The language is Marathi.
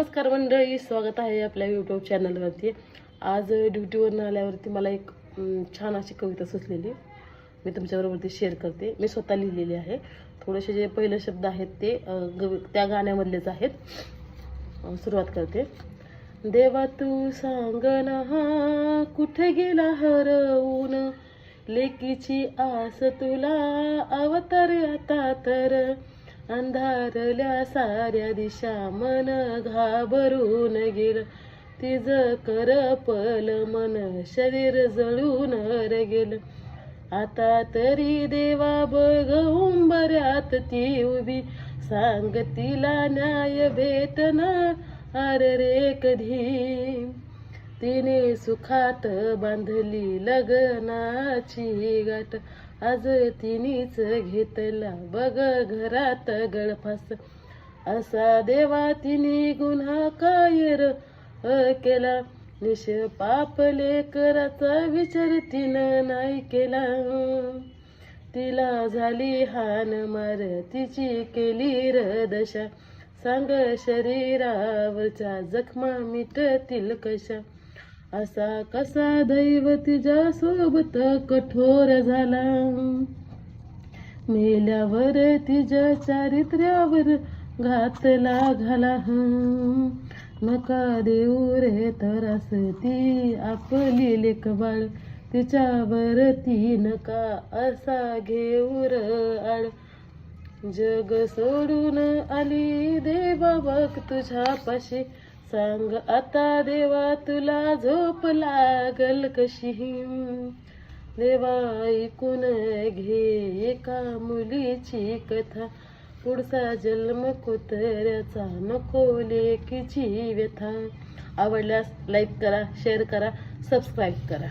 नमस्कार मंडळी, स्वागत आहे आपल्या यूट्यूब चॅनलवरती। आज ड्युटीवरून आल्यावरती मला एक छान अशी कविता सुचलेली, मी तुमच्याबरोबर शेअर करते। मी स्वतः लिहिलेली आहे। थोडेसे जे पहिले शब्द आहेत ते त्या गाण्यामधलेच आहेत। सुरुवात करते। देवा तू सांग ना कुठे गेला हरवून, लेकीची आस तुला अवतार आता तर। अंधारल्या साऱ्या दिशा मन घाबरून गेलं, तिज करपल मन शरीर जळून गेलं। आता तरी देवा बघ उंबऱ्यात ती उभी, सांग तिला न्याय भेटणार रे कधी। तिने सुखात बांधली लग्नाची गाठ, आज तिनीच घेतला बघ घरात गळफास। असा देवा तिने गुन्हा काय केला, निष्पाप लेकराचा विचार तिनं नाही केला। तिला झाली हान मार तिची केली दशा, सांग शरीरावरच्या जखमा मिटतील कशा। असा कसा दैव तिच्या सोबत कठोर झाला, मेल्यावर तिच्या चारित्र्यावर घातला घाला। नका देऊ रे त्रास ती आपली लेक बाळ, तिच्यावर ती नका असा घेऊ आळ। जग सोडून आली देवा बघ तुझ्यापाशी, सांग आता देवा तुला झोप लागल कशी। देवा ऐकून घे एका मुलीची कथा, पुढचा जन्म कुत्र्याचा नको लेकीची व्यथा। आवडल्यास लाईक करा, शेअर करा, सबस्क्राईब करा।